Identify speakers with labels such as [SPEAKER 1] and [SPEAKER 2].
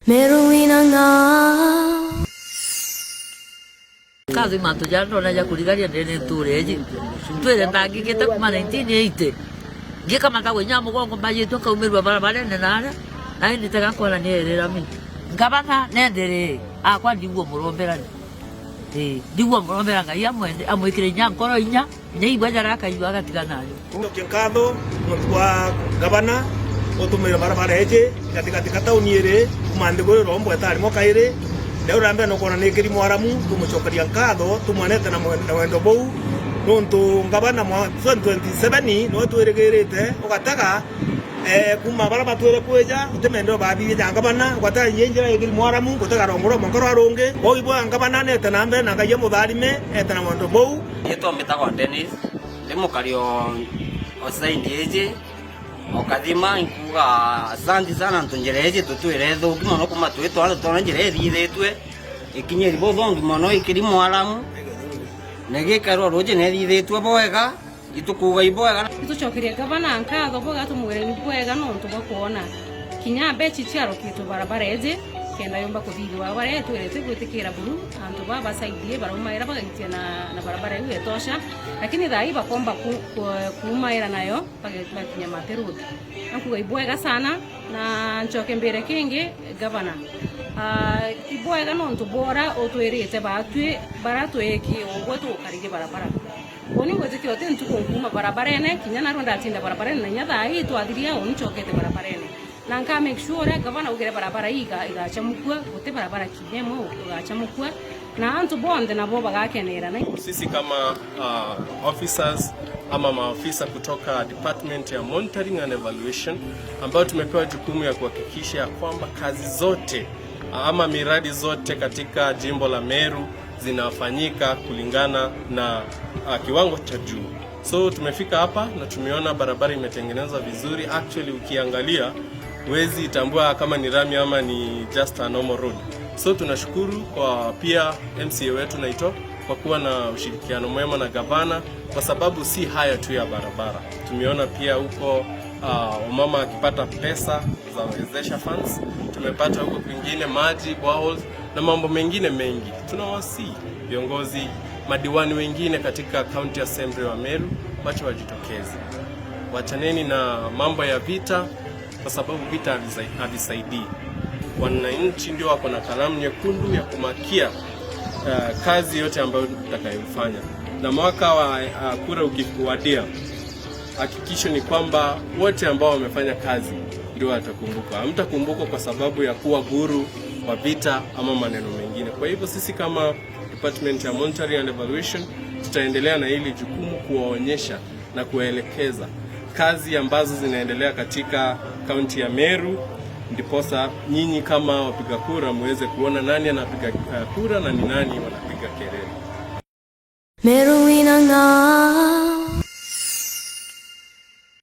[SPEAKER 1] Meruinanga
[SPEAKER 2] kazi matujano na kuligalia ndene tureji twele ndangi kita kuma 1980 ngika matawe nyamo gongo maji toka umirwa barabara nena na ndi taka kola nerera mi ngabana nendere akwa ndiwo murombera ndiwo murombera nga yamwende amwikire nyankoro inya nyeibajara akayuwa gatigana yo
[SPEAKER 3] kinkado mutwa gabana otumira barabara eje katika tauni ere kumande gore rombo etari mokaire leo rambe no kona nekiri mwaramu tumuchokeria nkatho tumwanete na mwendo bou nontu ngabana mwa 2027 no tweregerete ugataka kuma barabara twere kweja utemendo babi ngabana ugata yenjera yekiri mwaramu gutaka rongoro monkoro aronge boibwa ngabana nete nambe nagaye mutharime etana mwendo bou
[SPEAKER 4] yeto mbitagwa Dennis limukario osaindi eje okadima inkuga asante sana ntonjereje tutwire thuki mono kuma twitwara twanjire thithetwe ikinyeri bothongi mono ikiri mwaramu negikaro roje ne thithetwe boega itukuga iboega
[SPEAKER 5] ituchokeria gavana nkatho boga tumwire ni boega no ntubakuona kinya bechi chiaro kitu barabara eje kenda yomba kuthithwa bare twirete gwitikira buru antu baba saidie barauma bagagitia na barabara hiyo etosha lakini thai bakomba kuumaira nayo bakinya materudi ankuga ibwega sana na nchoke mbere kingi gavana ibwega no ntubora otwirite batwi baratweki ogwetu karige barabara boni ngwete yote ntukunkuma barabara ene kinya naronda atinda barabara ene nya thai twathiria onchokete barabara ene na nka make sure gavana ugere barabara igachamukua gote barabara kinyemo igachamukua na antu bonde na boba gakenera na
[SPEAKER 6] sisi kama officers ama maafisa kutoka department ya monitoring and evaluation ambao tumepewa jukumu ya kuhakikisha kwamba kazi zote ama miradi zote katika jimbo la Meru zinafanyika kulingana na kiwango cha juu. So tumefika hapa na tumeona barabara imetengenezwa vizuri. Actually ukiangalia wezi itambua kama ni rami ama ni just a normal road. So tunashukuru kwa pia MCA wetu Naito kwa kuwa na ushirikiano mwema na gavana, kwa sababu si haya tu ya barabara. Tumeona pia huko wamama akipata pesa za wezesha funds, tumepata huko kwingine maji, boreholes na mambo mengine mengi. Tunawasi viongozi madiwani wengine katika County Assembly wa Meru wacha wajitokeze. Wachaneni na mambo ya vita, kwa sababu vita havisaidii. Wananchi ndio wako na kalamu nyekundu ya kumakia kazi yote ambayo tutakayofanya. Na mwaka wa kura ukiwadia, hakikisho ni kwamba wote ambao wamefanya kazi ndio watakumbukwa. Hamtakumbukwa kwa sababu ya kuwa guru wa vita ama maneno mengine. Kwa hivyo sisi kama Department ya Monitoring and Evaluation tutaendelea na hili jukumu kuwaonyesha na kuwaelekeza kazi ambazo zinaendelea katika kaunti ya Meru, ndiposa nyinyi kama wapiga kura muweze kuona nani anapiga kura na ni nani wanapiga kelele.
[SPEAKER 1] Meruinanga